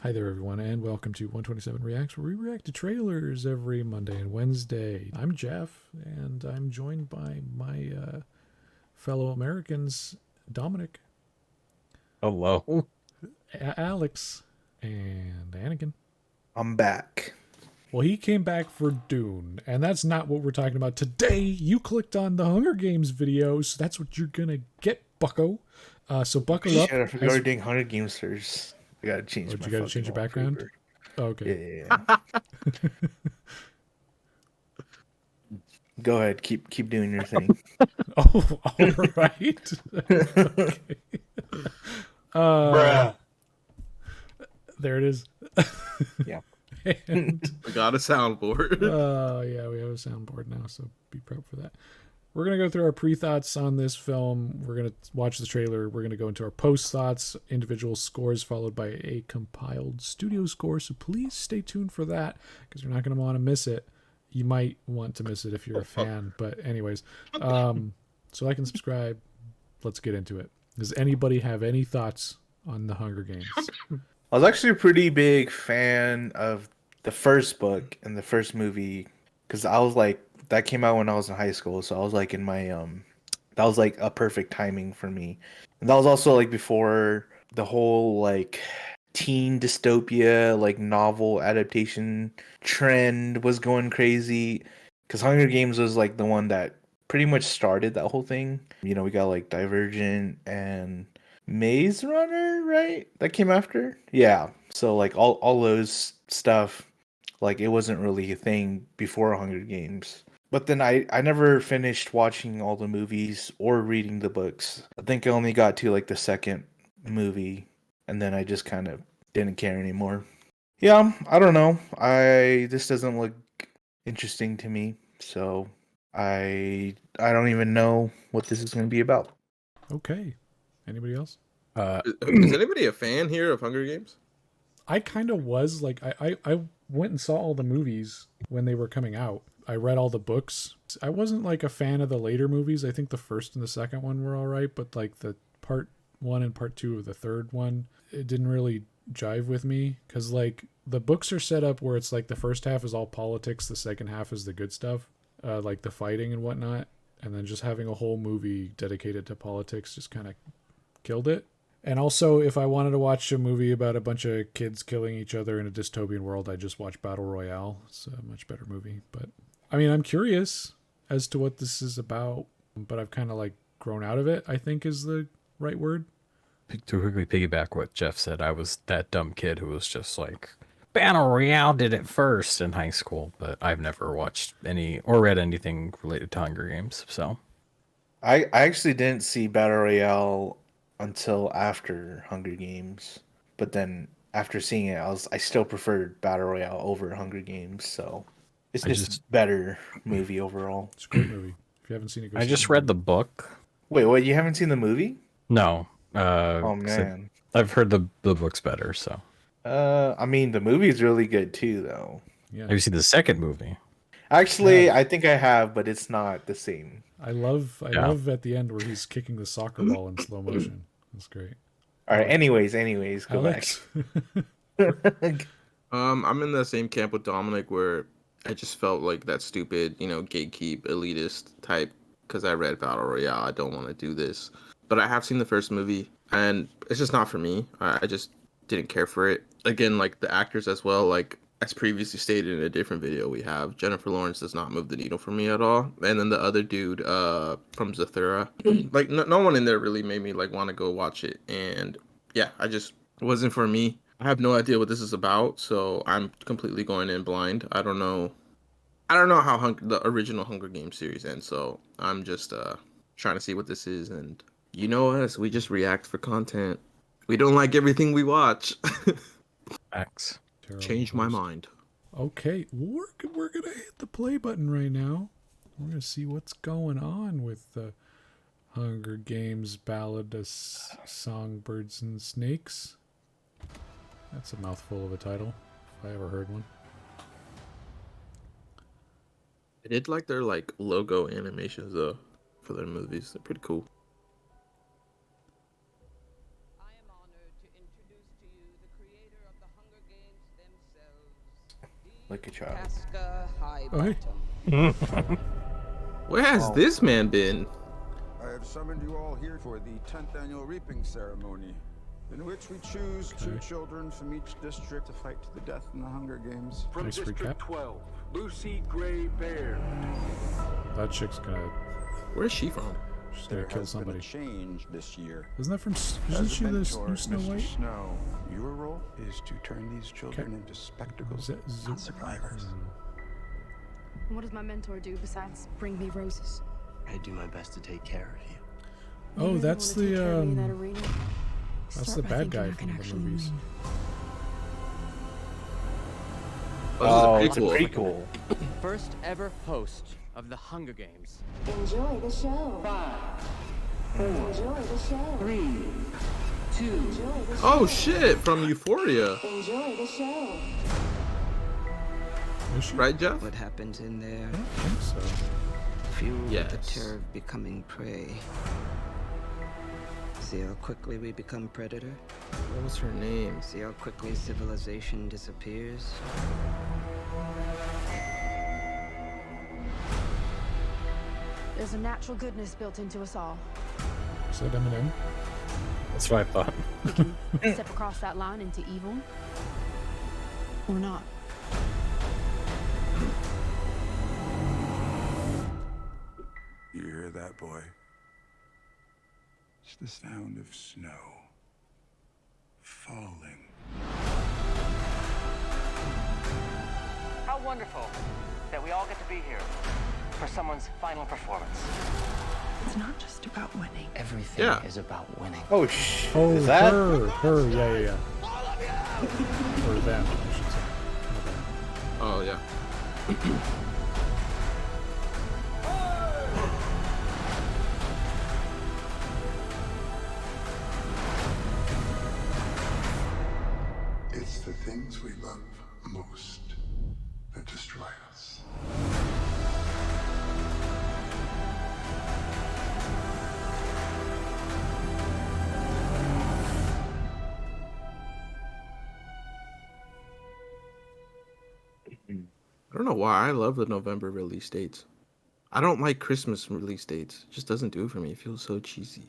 Hi there, everyone, and welcome to 127 Reacts, where we react to trailers every Monday and Wednesday. I'm Jeff, and I'm joined by my fellow Americans, Dominic, Hello. Alex, and Anakin. I'm back. Well, he came back for Dune, and that's not what we're talking about today. You clicked on the Hunger Games video, so that's what you're gonna get, bucko. So buckle up. Shit, I forgot we're doing Hunger Games first. I gotta change Oh, my you gotta fucking change your background? wallpaper. Okay. Yeah. Go ahead, keep doing your thing. Oh, all right. Okay. Bruh. There it is. Yeah. And, We got a soundboard. yeah, we have a soundboard now, so be prepped for that. We're going to go through our pre-thoughts on this film. We're going to watch the trailer. We're going to go into our post-thoughts, individual scores, followed by a compiled studio score. So please stay tuned for that, because you're not going to want to miss it. You might want to miss it if you're a fan. But anyways, so like and subscribe. Let's get into it. Does anybody have any thoughts on the Hunger Games? I was actually a pretty big fan of the first book and the first movie because I was like, that came out when I was in high school, so I was like in my that was like a perfect timing for me. And that was also like before the whole like teen dystopia like novel adaptation trend was going crazy because Hunger Games was like the one that pretty much started that whole thing. You know, we got like Divergent and Maze Runner, right? That came after? Yeah. So like all those stuff, like it wasn't really a thing before Hunger Games. But then I never finished watching all the movies or reading the books. I think I only got to like the second movie and then I just kind of didn't care anymore. Yeah, I don't know. This doesn't look interesting to me. So I don't even know what this is going to be about. Okay. Anybody else? Is anybody a fan here of Hunger Games? I kind of was like I went and saw all the movies when they were coming out. I read all the books. I wasn't like a fan of the later movies. I think the first and the second one were all right, but like the part 1 and part 2 of the third one, it didn't really jive with me cuz like the books are set up where it's like the first half is all politics, the second half is the good stuff, like the fighting and whatnot, and then just having a whole movie dedicated to politics just kind of killed it. And also, if I wanted to watch a movie about a bunch of kids killing each other in a dystopian world, I just watch Battle Royale. It's a much better movie. But I mean, I'm curious as to what this is about, but I've kind of like grown out of it, I think is the right word. To quickly piggyback what Jeff said, I was that dumb kid who was just like, Battle Royale did it first in high school, but I've never watched any or read anything related to Hunger Games. So I actually didn't see Battle Royale until after Hunger Games, but then after seeing it, I still preferred Battle Royale over Hunger Games. So it's I just just better movie overall. It's a great movie. If you haven't seen it, go I see just it. read the book. Wait, what? You haven't seen the movie? No, Oh 'cause man. I've heard the book's better. So I mean the movie's really good too, though. Yeah. have you seen the second movie? Actually, Yeah. I think I have, but it's not the same. I love Yeah. at the end where he's kicking the soccer ball in slow motion. That's great. All right. Alex. Anyways, go Alex. back. I'm in the same camp with Dominic where I just felt like that stupid, gatekeep elitist type because I read Battle Royale. I don't want to do this. But I have seen the first movie and it's just not for me. I just didn't care for it. Again, like the actors as well, like as previously stated in a different video we have, Jennifer Lawrence does not move the needle for me at all. And then the other dude from Zathura, like no one in there really made me like want to go watch it. And yeah, it wasn't for me. I have no idea what this is about, so I'm completely going in blind. I don't know how the original Hunger Games series ends, so I'm just trying to see what this is. And you know us, we just react for content. We don't like everything we watch. X. Change my mind. Okay, we're gonna hit the play button right now. We're gonna see what's going on with the Hunger Games Ballad of Songbirds and Snakes. That's a mouthful of a title, if I ever heard one. I did like their like logo animations though for their movies. They're pretty cool. I am honored to introduce to you Like a child. Oh, hey. Where has Oh. this man been? I have summoned you all here for the 10th annual reaping ceremony, in which we choose two Okay. children from each district to fight to the death in the Hunger Games. From Nice District recap. 12, Lucy Gray Baird. That chick's gonna, Where's she from? she's gonna There kill has been somebody. a change this year. Isn't that from? Isn't As a she the mentor, new Snow Mr. White? Snow, your role is to turn these children into spectacles, not survivors. What does my mentor do besides bring me roses? I do my best to take care of you. Oh, You that's really wanna take care of me in that the arena? that's Start the by bad thinking guy I can from the actually movies. win. Oh, It's a this is a prequel. First ever host of the Hunger Games. Enjoy the show. 5, Enjoy the show. 3, 2. Enjoy the show. Oh shit, from Euphoria. Enjoy the show. Is she? Right, Jeff? What happens in there? I don't think so. Fuel the Yes. terror of becoming prey. See how quickly we become predator? What was her name? See how quickly civilization disappears? There's a natural goodness built into us all. Is that Eminem? That's what I thought. Step across that line into evil, or not. You hear that, boy? It's the sound of snow falling. How wonderful that we all get to be here for someone's final performance. It's not just about winning. Everything Yeah. is about winning. Oh, Oh, is that? her, yeah. Or them, I should say. Okay. Oh yeah. It's the things we love most that destroy us. I don't know why I love the November release dates. I don't like Christmas release dates. It just doesn't do it for me. It feels so cheesy.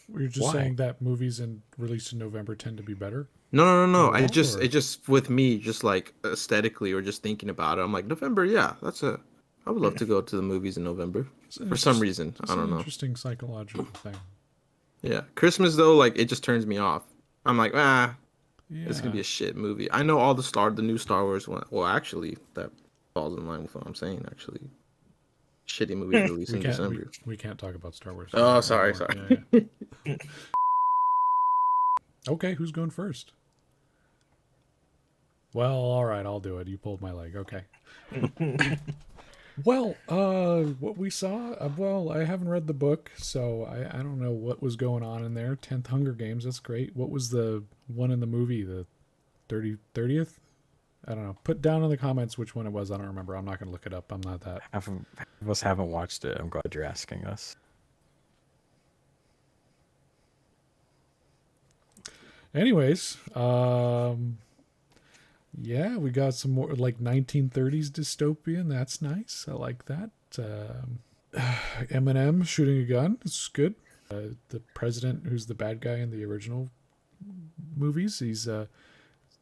You're just Why? saying that movies released in November tend to be better? No. Oh, It just or- it just with me, just like aesthetically or just thinking about it, I'm like November. Yeah, I would love to go to the movies in November for some reason. It's I don't an know. interesting psychological thing. Yeah, Christmas though, like it just turns me off. I'm like, Yeah. it's gonna be a shit movie. I know all the new Star Wars one. Well, actually, that falls in line with what I'm saying. Actually, shitty movies released in December. We can't talk about Star Wars. Oh, sorry. anymore. Yeah. Okay, who's going first? Well, all right, I'll do it. You pulled my leg. Okay. Well, what we saw, well, I haven't read the book, so I don't know what was going on in there. 10th Hunger Games, that's great. What was the one in the movie, the 30th? I don't know. Put down in the comments which one it was. I don't remember. I'm not going to look it up. I'm not that. Half of us haven't watched it. I'm glad you're asking us. Anyways, yeah, we got some more like 1930s dystopian. That's nice. I like that. Eminem shooting a gun. It's good. The president, who's the bad guy in the original movies, he's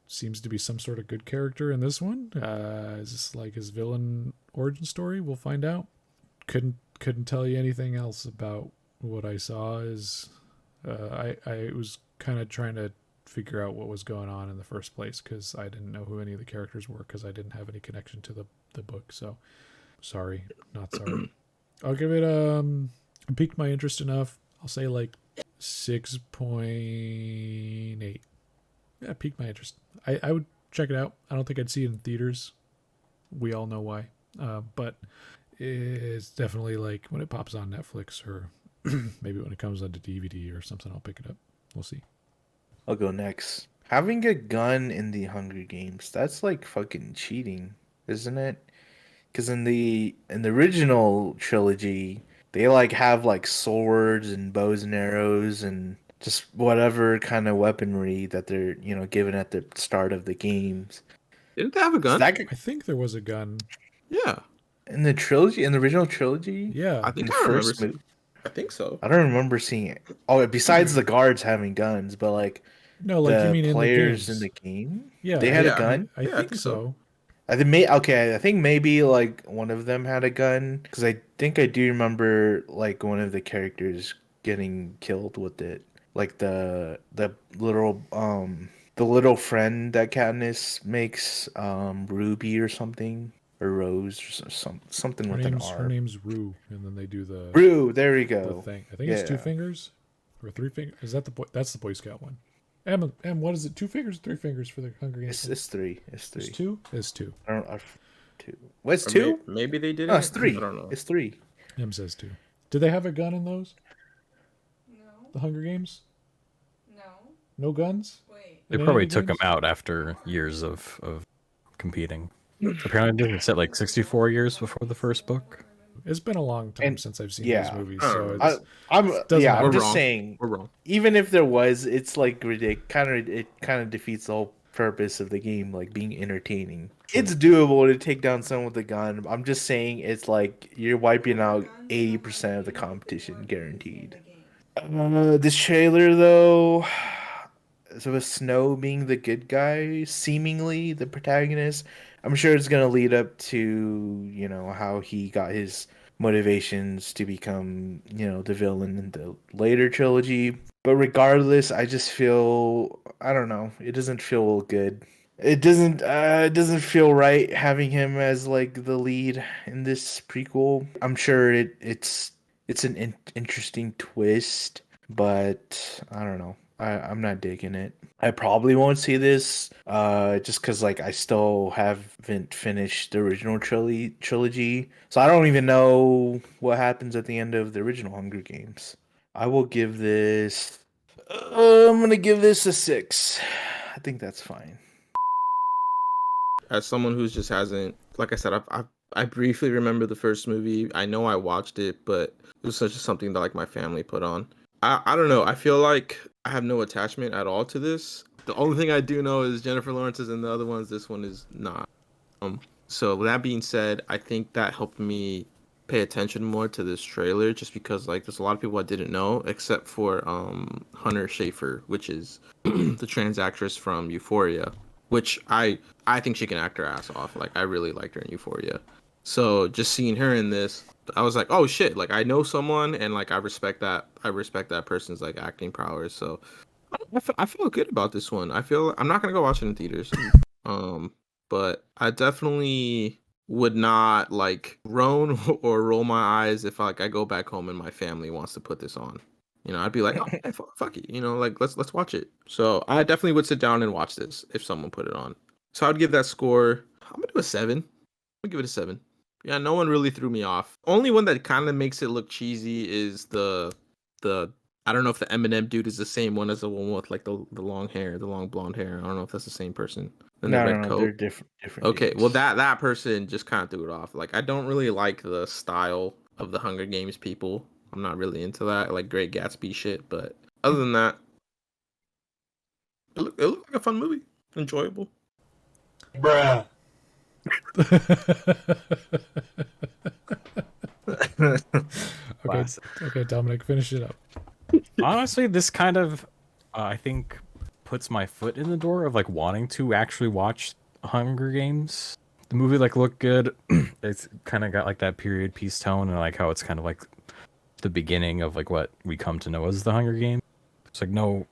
seems to be some sort of good character in this one. Is this like his villain origin story? We'll find out. Couldn't tell you anything else about what I saw. Is I was kind of trying to figure out what was going on in the first place because I didn't know who any of the characters were because I didn't have any connection to the book. So sorry, not sorry. I'll give it it piqued my interest enough. I'll say like 6.8. Yeah, piqued my interest. I would check it out. I don't think I'd see it in theaters. We all know why. But it's definitely like when it pops on Netflix or maybe when it comes onto DVD or something, I'll pick it up. We'll see. I'll go next. Having a gun in the Hunger Games, that's like fucking cheating, isn't it? Because in the original trilogy, they like have like swords and bows and arrows and just whatever kind of weaponry that they're given at the start of the games. Didn't they have a So gun? that I think there was a gun. Yeah, in the trilogy, in the original trilogy, Yeah. I in think the I remember. first movie, I think so. I don't remember seeing it. Oh, besides the guards having guns, but like No, like you the mean in the players in games. the game, they Yeah. had a Yeah, gun. I yeah, I think think so. so. I think maybe like one of them had a gun because I think I do remember like one of the characters getting killed with it, like the little friend that Katniss makes, Ruby or something, or Rose or something Her with an name's R. Rue, and then they do Rue, there we the go. thing. I think it's two Yeah, fingers or three fingers. Is that the boy? That's the Boy Scout one. And what is it? 2 fingers, 3 fingers for the Hunger Games? it's three. It's It's three. two. It's two. I don't. Two. What's Or two? maybe they No, didn't. it's three. I don't know. It's three. Says two. Did they have a gun in those? No. The Hunger Games? No. No guns? Wait. They In any probably of the took him games? out after years of competing. Apparently, didn't it set like 64 years before the first book? It's been a long time And- since I've seen yeah. those movies, I so don't it's, I'm doesn't yeah. matter. I'm We're just wrong. saying. We're wrong. Even if there was, it's like ridiculous. It kind of defeats the whole purpose of the game, like being entertaining. It's doable to take down someone with a gun. I'm just saying it's like you're wiping out 80% of the competition, guaranteed. This trailer though, so with Snow being the good guy, seemingly the protagonist, I'm sure it's gonna lead up to how he got his motivations to become the villain in the later trilogy. But regardless, I just feel, I don't know, it doesn't feel good. It doesn't feel right having him as like the lead in this prequel. I'm sure it's an interesting twist, but I don't know. I'm not digging it. I probably won't see this just because like I still haven't finished the original trilogy. So I don't even know what happens at the end of the original Hunger Games. I will give this I'm gonna give this a 6. I think that's fine. As someone who's just hasn't, like I said, I briefly remember the first movie. I know I watched it, but it was such something that like my family put on. I don't know. I feel like I have no attachment at all to this. The only thing I do know is Jennifer Lawrence is in the other ones. This one is not. So with that being said, I think that helped me pay attention more to this trailer, just because like there's a lot of people I didn't know, except for Hunter Schafer, which is the trans actress from Euphoria, which I think she can act her ass off. Like I really liked her in Euphoria. So just seeing her in this, I was like, oh shit! Like I know someone, and like I respect that. I respect that person's like acting prowess. So I feel good about this one. I feel I'm not gonna go watch it in theaters. But I definitely would not like groan or roll my eyes if like I go back home and my family wants to put this on. I'd be like, oh, hey, fuck it. Like let's watch it. So I definitely would sit down and watch this if someone put it on. So I'd give that score. I'm gonna do a 7. I'm gonna give it a 7. Yeah, no one really threw me off. Only one that kind of makes it look cheesy is the I don't know if the Eminem dude is the same one as the one with like the long hair, the long blonde hair. I don't know if that's the same person. And the red No, coat. they're different. Okay, dudes. well that person just kind of threw it off. Like I don't really like the style of the Hunger Games people. I'm not really into that, like Great Gatsby shit. But other than that, it looked like a fun movie, enjoyable. Bruh. Okay, okay, Dominic, finish it up. Honestly, this kind of, I think, puts my foot in the door of like wanting to actually watch Hunger Games. The movie like looked good. It's kind of got like that period piece tone, and like how it's kind of like the beginning of like what we come to know as the Hunger Games. It's like no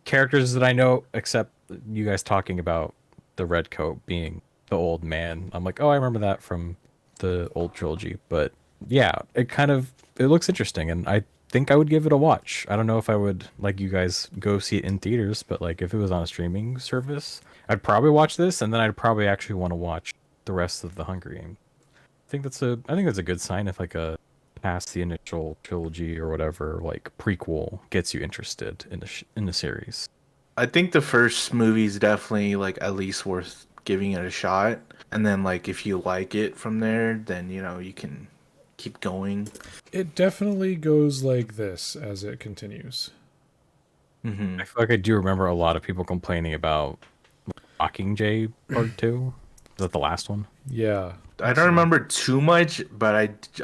characters that I know except you guys talking about the red coat being the old man. I'm like, oh, I remember that from the old trilogy. But yeah, it looks interesting, and I think I would give it a watch. I don't know if I would, like you guys, go see it in theaters, but like if it was on a streaming service, I'd probably watch this, and then I'd probably actually want to watch the rest of the Hunger Games. I think that's a good sign if like a past the initial trilogy or whatever like prequel gets you interested in the series. I think the first movie is definitely like at least worth giving it a shot, and then like if you like it from there, then you can keep going. It definitely goes like this as it continues. Mm-hmm. I feel like I do remember a lot of people complaining about Mockingjay Part 2. Is that the last one? Yeah. I don't remember too much, but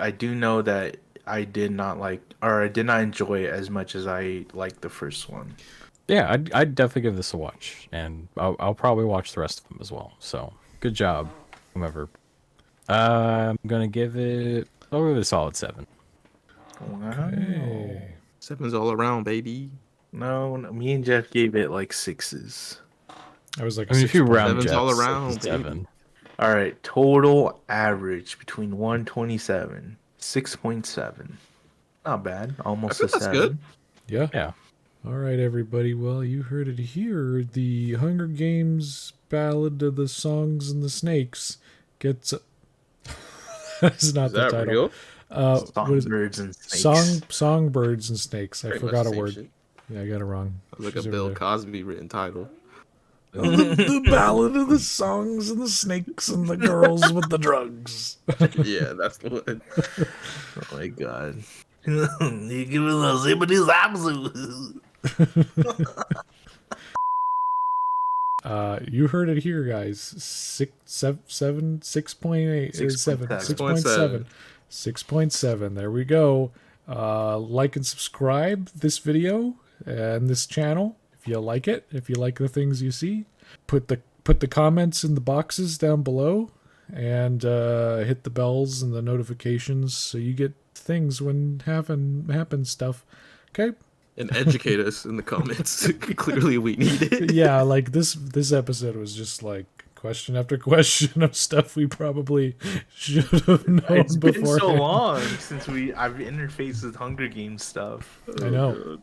I do know that I did not like, or I did not enjoy it as much as I liked the first one. Yeah, I'd definitely give this a watch, and I'll probably watch the rest of them as well. So good job, whomever. I'm gonna give it. I'll give it a solid 7. Wow. Hey. 7's all around, baby. No, me and Jeff gave it like 6s. I was like, I mean, if you round 7's Jeff's, all it's around, a 7. All right, total average between 127, 6.7. Not bad, almost I a think that's 7. good. Yeah. Yeah. All right, everybody. Well, you heard it here. The Hunger Games Ballad of the Songs and the Snakes gets. That's not Is the that title. real? What is it? Songbirds and snakes. Songbirds and Snakes. I Pretty much forgot the a same word. shit. Yeah, I got it wrong. Like She's a over Bill there. Cosby written title. The Ballad of the Songs and the Snakes and the Girls with the Drugs. Yeah, that's the one. Oh my god. You give me the zippity zapsu. You heard it here, guys. 6.8 7 6.7 6.7. There we go. Like and subscribe this video and this channel if you like it. If you like the things you see, put the comments in the boxes down below, and hit the bells and the notifications so you get things when happens stuff. Okay. And educate us in the comments. Clearly, we need it. Yeah, like this episode was just like question after question of stuff we probably should have known It's been before. so long since I've interfaced with Hunger Games stuff. I know.